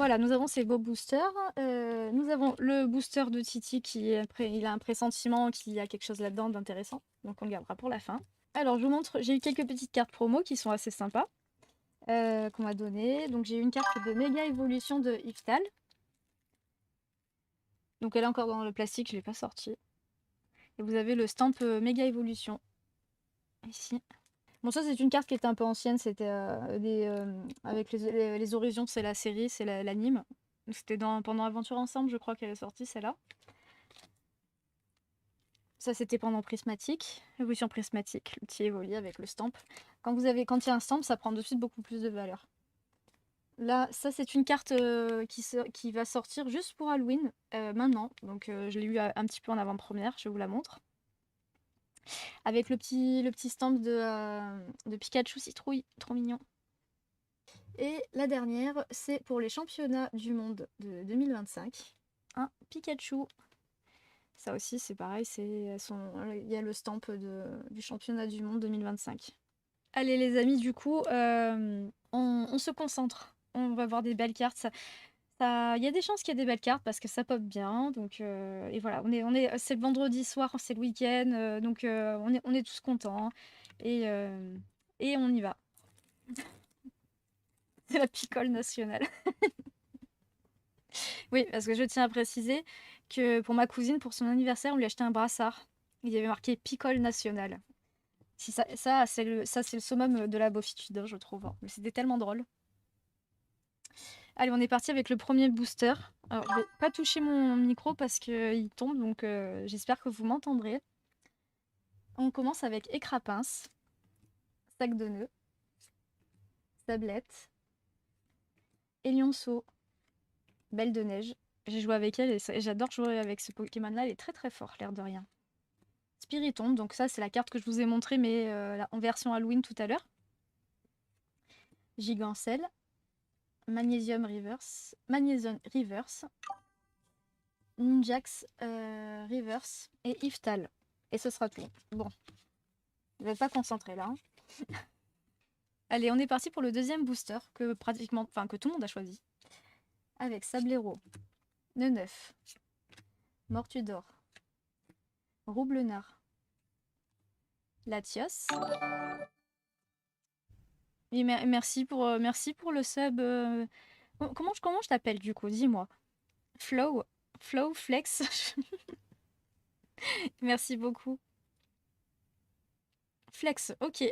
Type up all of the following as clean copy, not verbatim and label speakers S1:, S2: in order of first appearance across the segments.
S1: Voilà, nous avons ces beaux boosters. Nous avons le booster de Titi il a un pressentiment qu'il y a quelque chose là-dedans d'intéressant. Donc on le gardera pour la fin. Alors je vous montre, j'ai eu quelques petites cartes promo qui sont assez sympas. Qu'on m'a donné. Donc j'ai une carte de méga évolution de Iftal. Donc elle est encore dans le plastique, je ne l'ai pas sortie. Et vous avez le stamp méga évolution. Ici. Bon, ça c'est une carte qui était un peu ancienne, c'était avec les Horizons, c'est la série, c'est l'anime. C'était pendant Aventure Ensemble, je crois qu'elle est sortie celle-là. Ça c'était pendant Prismatique, évolution Prismatique, le petit évoli avec le stamp. Quand il y a un stamp, ça prend de suite beaucoup plus de valeur. Là, ça c'est une carte qui va sortir juste pour Halloween, maintenant. Donc je l'ai eu un petit peu en avant-première, je vous la montre. Avec le petit stamp de Pikachu citrouille, trop mignon. Et la dernière, c'est pour les championnats du monde de 2025. Un Pikachu. Ça aussi, c'est pareil, il y a le stamp du championnat du monde 2025. Allez les amis, du coup, on se concentre. On va voir des belles cartes. Il y a des chances qu'il y ait des belles cartes parce que ça pop bien. Donc, et voilà, c'est le vendredi soir, c'est le week-end, donc on est tous contents. Et, euh, et on y va. C'est la picole nationale. Oui, parce que je tiens à préciser que pour ma cousine, pour son anniversaire, on lui a acheté un brassard. Il y avait marqué Picole nationale. Si ça, c'est le summum de la beaufitude, hein, je trouve, hein. Mais c'était tellement drôle. Allez, on est parti avec le premier booster. Alors, je vais pas toucher mon micro parce qu'il tombe, donc j'espère que vous m'entendrez. On commence avec Écrapince, Sac de nœuds, Sablette, Élionceau, Belle de neige. J'ai joué avec elle et j'adore jouer avec ce Pokémon-là, il est très très fort, l'air de rien. Spiritomb, donc ça c'est la carte que je vous ai montrée, mais en version Halloween tout à l'heure. Gigancelle, Magnésium Reverse, Ninjax Reverse et Iftal. Et ce sera tout. Bon, je vais pas concentrer là, hein. Allez, on est parti pour le deuxième booster que que tout le monde a choisi. Avec Sablero, Neunef, Mortudor, Roublenard, Latios. Et merci pour le sub. Comment je t'appelle du coup? Dis-moi. Flow, Flow Flex. Merci beaucoup. Flex, ok.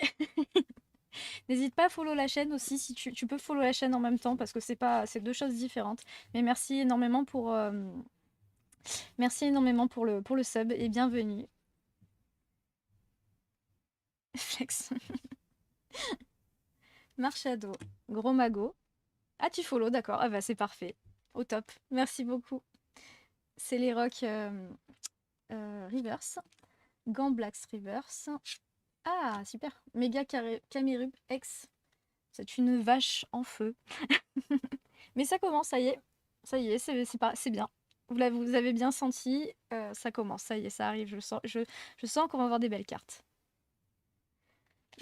S1: N'hésite pas à follow la chaîne aussi si tu peux follow la chaîne en même temps parce que c'est deux choses différentes. Mais merci énormément pour le sub et bienvenue. Flex. Marchado, Gros Mago. Ah, tu follow, d'accord. Ah bah c'est parfait. Au top. Merci beaucoup. C'est les rocks Reverse. Gamblax Reverse. Ah, super. Méga Camerub X. C'est une vache en feu. Mais ça commence, ça y est. Ça y est, c'est bien. Vous avez bien senti, ça commence, ça y est, ça arrive. Je sens qu'on va avoir des belles cartes.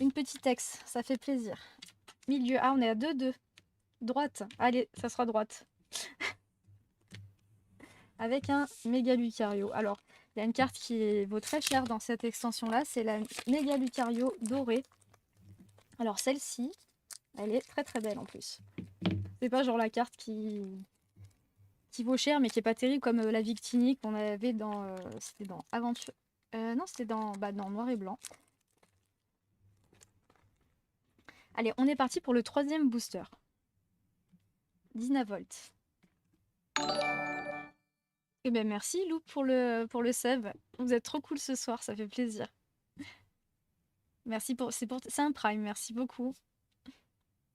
S1: Une petite X, ça fait plaisir. Milieu, ah, on est à 2-2. Droite, allez, ça sera droite. Avec un méga Lucario. Alors, il y a une carte qui vaut très cher dans cette extension-là, c'est la méga Lucario dorée. Alors, celle-ci, elle est très très belle en plus. C'est pas genre la carte qui vaut cher mais qui est pas terrible comme la Victini qu'on avait c'était dans Aventure. Non, c'était dans Noir et Blanc. Allez, on est parti pour le troisième booster. Dynavolt. Eh ben merci Lou pour le sub. Vous êtes trop cool ce soir, ça fait plaisir. Merci c'est un prime, merci beaucoup.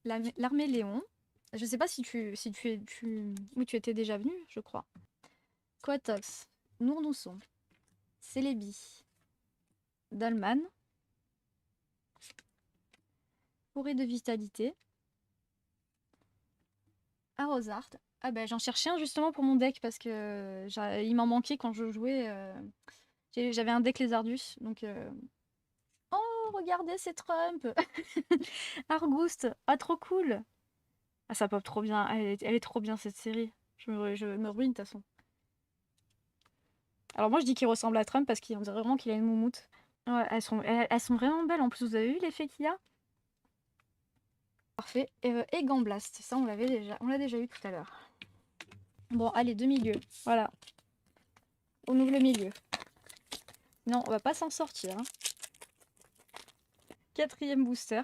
S1: L'armée Léon. Je sais pas oui, tu étais déjà venu, je crois. Quatox, Nournousson, Célébi, Dolman, Forêt de vitalité, Arrosard. Ah ben j'en cherchais un justement pour mon deck parce que il m'en manquait quand je jouais. J'avais un deck Lézardus, donc oh regardez c'est Trump. Argouste, ah trop cool. Ah, ça pop trop bien. Elle est trop bien cette série. Je me ruine de toute façon. Alors moi je dis qu'il ressemble à Trump parce qu'on dirait vraiment qu'il a une moumoute. Ouais, elles sont vraiment belles. En plus, vous avez vu l'effet qu'il y a? Parfait. Et Gamblast, ça on l'a déjà eu tout à l'heure. Bon, allez, deux milieux. Voilà. On ouvre le milieu. Non, on va pas s'en sortir. Hein. Quatrième booster.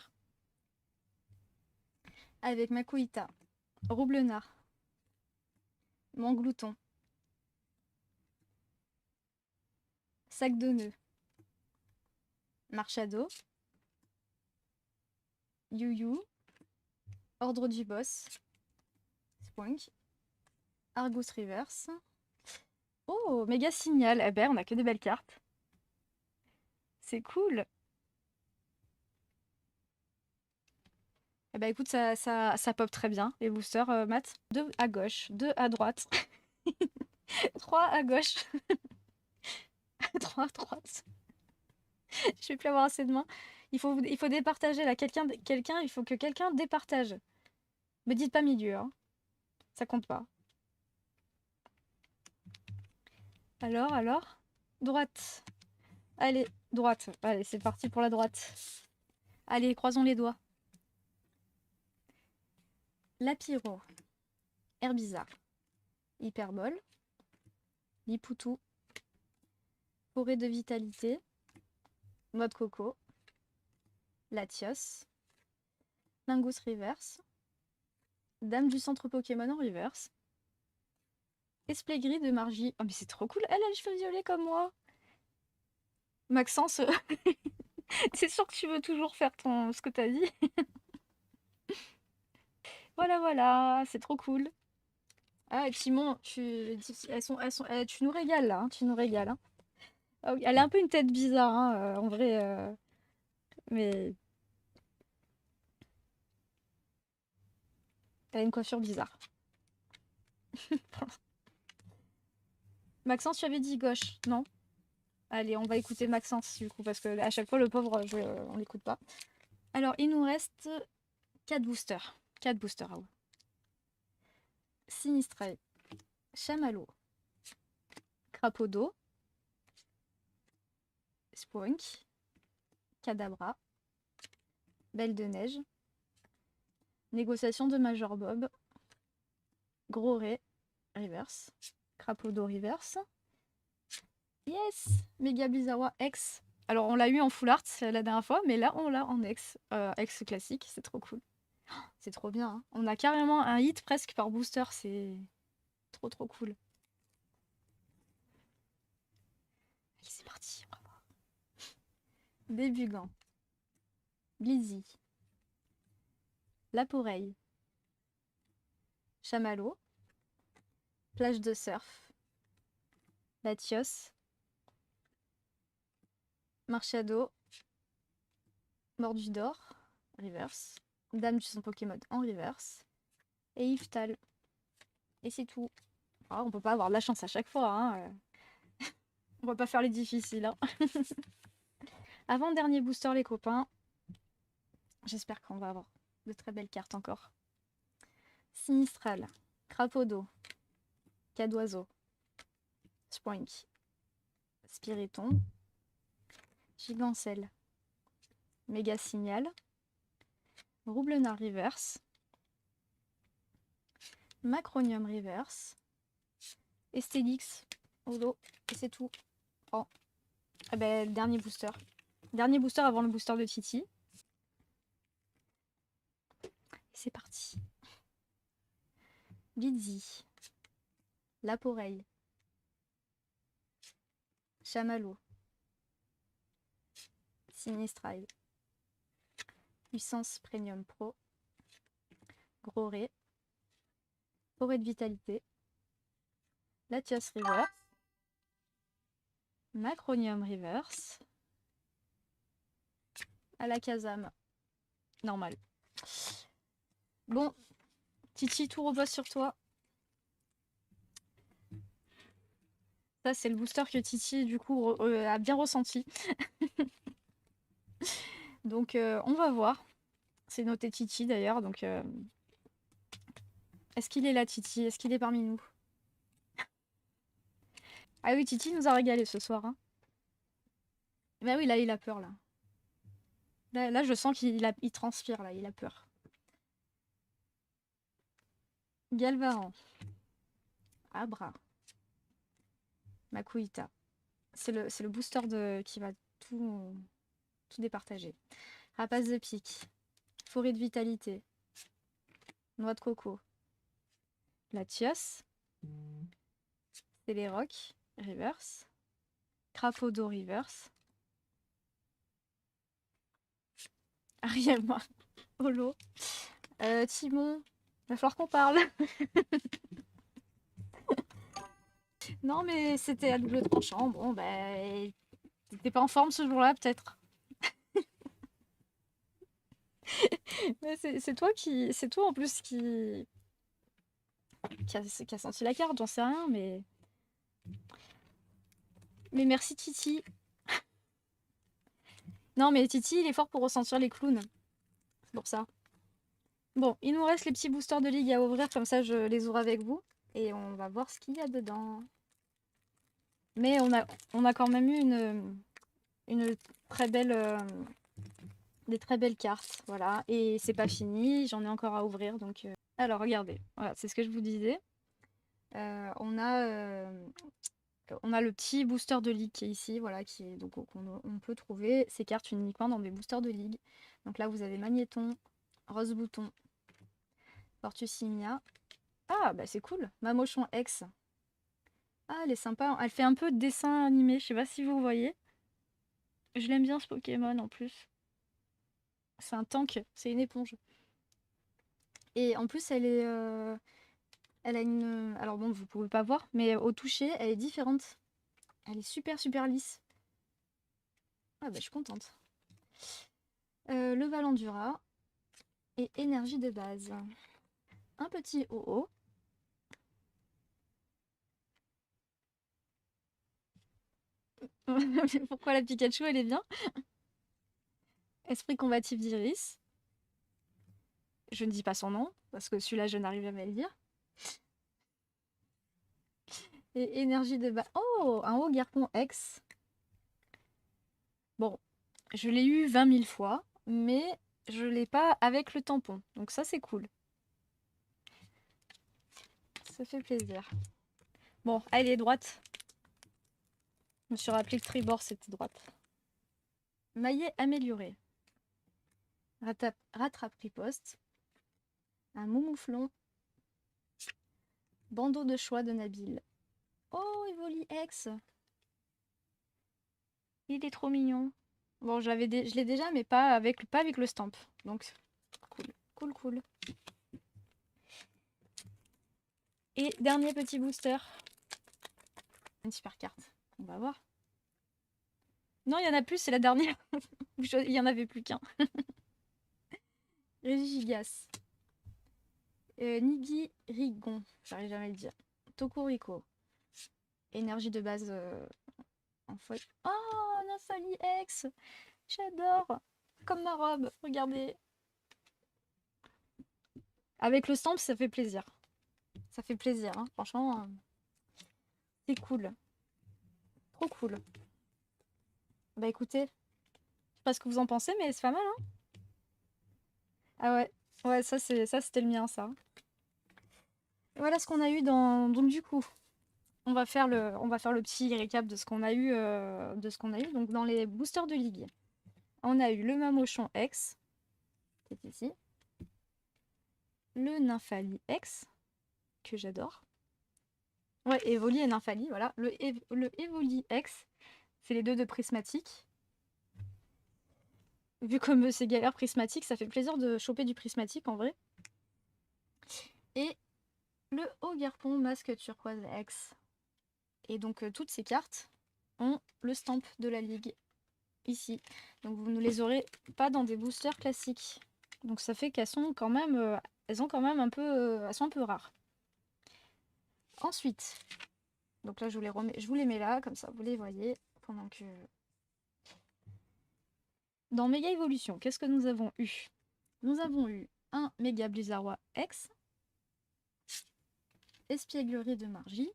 S1: Avec Makuhita, Roublenard, Manglouton, Sac de nœuds, Marchado, Yu-Yu, Ordre du Boss, Spoink, Argus Reverse. Oh, méga signal. Eh ben, on a que des belles cartes. C'est cool. Eh ben, écoute, ça pop très bien, les boosters, Matt. 2 à gauche, 2 à droite, 3 à gauche, 3 à droite. Je vais plus avoir assez de mains. Il faut départager, là. Il faut que quelqu'un départage. Me dites pas milieu, hein. Ça compte pas. Alors? Droite. Allez, droite. Allez, c'est parti pour la droite. Allez, croisons les doigts. Lapiro. Herbizarre. Hyperbole. Lipoutou. Forêt de vitalité. Mode coco. Latios. Lingus reverse. Dame du centre Pokémon en reverse. Esplégris de Margie. Oh mais c'est trop cool. Elle a les cheveux violets comme moi. Maxence, c'est sûr que tu veux toujours faire ce que t'as dit. Voilà, c'est trop cool. Ah, et Timon, tu nous régales là, hein, tu nous régales. Hein. Ah oui, elle a un peu une tête bizarre, hein, en vrai, mais elle a une coiffure bizarre. Maxence, tu avais dit gauche, non? Allez, on va écouter Maxence du coup, parce que à chaque fois, le pauvre, on l'écoute pas. Alors, il nous reste 4 boosters. 4 boosters, ah ouais. Sinistrel, Chamallow, Crapaud d'eau, Spoink, Kadabra, Belle de neige, Négociation de Major Bob, Gros Ray, Reverse, Crapaud d'eau Reverse. Yes! Méga Blizzard X. Alors on l'a eu en full art la dernière fois, mais là on l'a en X. X classique, c'est trop cool. C'est trop bien. Hein. On a carrément un hit presque par booster, c'est trop cool. Allez, c'est parti, on va voir. Bébugan, Blizzy, Laporeille, Chamallow, Plage de surf, Latios, Marchado, Mordu d'or, reverse, Dame du son Pokémon en reverse, et Yveltal. Et c'est tout. Ah, on peut pas avoir de la chance à chaque fois, hein. On va pas faire les difficiles. Hein. Avant-dernier booster, les copains. J'espère qu'on va avoir de très belles cartes encore. Sinistral, Crapaud d'eau, Cadoiseau, Spoink, Spiriton, Gigancelle, Méga Signal, Roublenard Reverse, Macronium Reverse, Estélix, Odo, et c'est tout. Oh. Ah ben, dernier booster. Dernier booster avant le booster de Titi. C'est parti. Blizzy, Laporeille, Chamallow, Sinistral, Puissance Premium Pro, Gros Ray, Forêt de Vitalité, Latios Reverse, Macronium Reverse, Alakazam, normal. Bon, Titi, tout repose sur toi. Ça, c'est le booster que Titi, du coup, a bien ressenti. Donc, on va voir. C'est noté Titi, d'ailleurs, donc Est-ce qu'il est là, Titi? Est-ce qu'il est parmi nous? Ah oui, Titi nous a régalé ce soir, hein. Bah oui, là, il a peur, là. Là, je sens il transpire, là, il a peur. Galvaran. Abra. Makuita. C'est le booster qui va tout départager. Rapace de pique. Forêt de vitalité. Noix de coco. Latios. Téléroc. Reverse. Crapaud reverse. Arielma. Holo. Timon. Va falloir qu'on parle. Non, mais c'était à double tranchant. Bon, ben. T'étais pas en forme ce jour-là, peut-être. Mais c'est toi qui. C'est toi en plus qui a senti la carte, j'en sais rien, mais. Mais merci Titi. Non, mais Titi, il est fort pour ressentir les clowns. C'est pour ça. Bon, il nous reste les petits boosters de ligue à ouvrir, comme ça je les ouvre avec vous. Et on va voir ce qu'il y a dedans. Mais on a quand même eu une très belle, des très belles cartes. Voilà. Et c'est pas fini, j'en ai encore à ouvrir. Donc, alors, regardez. Voilà, c'est ce que je vous disais. On a le petit booster de ligue qui est ici, voilà, donc on peut trouver ces cartes uniquement dans des boosters de ligue. Donc là, vous avez Magnéton, Rose Bouton, Fortusimia. Ah, bah c'est cool. Mamochon X. Ah, elle est sympa. Elle fait un peu de dessin animé. Je sais pas si vous voyez. Je l'aime bien ce Pokémon en plus. C'est un tank. C'est une éponge. Et en plus, elle a une. Alors bon, vous pouvez pas voir, mais au toucher, elle est différente. Elle est super super lisse. Ah bah je suis contente. Le Valandura et énergie de base. Un petit OO. Pourquoi la Pikachu, elle est bien? Esprit combatif d'Iris. Je ne dis pas son nom, parce que celui-là, je n'arrive jamais à le dire. Et énergie de base. Oh, un haut Garpon X. Bon, je l'ai eu 20 000 fois, mais je l'ai pas avec le tampon. Donc ça, c'est cool. Ça fait plaisir. Bon, elle est droite. Je me suis rappelé que Tribord, c'était droite. Maillet amélioré. Rattrape riposte. Un moumouflon. Bandeau de choix de Nabil. Oh, Evoli X. Il est trop mignon. Bon, je l'ai déjà, mais pas avec le stamp. Donc, cool, cool, cool. Et dernier petit booster. Une super carte. On va voir. Non, il y en a plus, c'est la dernière. Il y en avait plus qu'un. Régigas. Nigi Rigon. J'arrive jamais à le dire. Tokurico. Énergie de base en feuille. Oh, Nymphalie X. J'adore. Comme ma robe. Regardez. Avec le stamp, ça fait plaisir. Ça fait plaisir, hein. Franchement, c'est cool. Trop cool. Bah écoutez, je sais pas ce que vous en pensez, mais c'est pas mal, hein. Ah ouais, ouais, c'était le mien, ça. Voilà ce qu'on a eu dans. Donc du coup, on va faire le petit récap de ce qu'on a eu, Donc dans les boosters de ligue, on a eu le Mamochon X, qui est ici, le Nymphalie X, que j'adore. Ouais, Evoli et Nymphalie, voilà. Le Evoli X, c'est les deux de prismatique. Vu comme c'est galère prismatique, ça fait plaisir de choper du prismatique en vrai. Et le haut Garpon masque turquoise X. Et donc toutes ces cartes ont le stamp de la ligue ici. Donc vous ne les aurez pas dans des boosters classiques. Donc ça fait qu'elles sont quand même, elles ont quand même un peu, elles sont un peu rares. Ensuite, donc là je vous les mets là, comme ça vous les voyez pendant que. Dans Méga Evolution, qu'est-ce que nous avons eu? Nous avons eu un Méga Blizzardroid X, Espièglerie de Margie,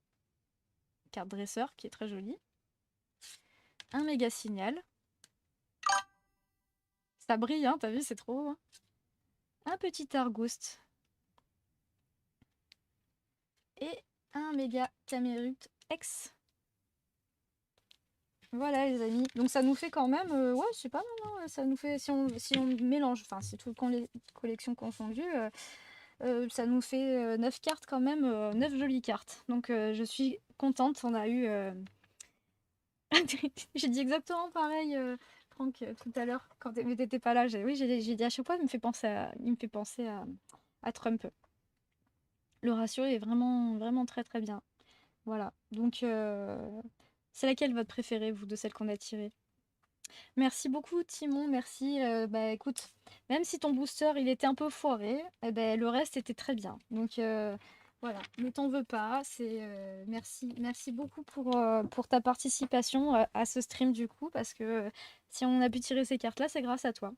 S1: carte dresseur qui est très jolie. Un méga signal. Ça brille, hein, t'as vu, c'est trop beau, hein. Un petit Argouste. Et un méga Camérute X. Voilà les amis, donc ça nous fait quand même, ouais c'est pas mal, hein, ça nous fait, si on mélange, enfin c'est toutes collections confondues, ça nous fait 9 cartes quand même, 9 jolies cartes. Donc je suis contente, on a eu... J'ai dit exactement pareil, Franck, tout à l'heure, mais t'étais pas là. Oui, j'ai dit à chaque fois, il me fait penser à Trump. Le ratio est vraiment, vraiment très très bien. Voilà, donc c'est laquelle votre préférée, vous, de celles qu'on a tirées? Merci beaucoup Timon, merci. Bah écoute, même si ton booster il était un peu foiré, eh ben, le reste était très bien. Donc voilà, ne t'en veux pas. Merci beaucoup pour ta participation à ce stream du coup, parce que si on a pu tirer ces cartes-là, c'est grâce à toi.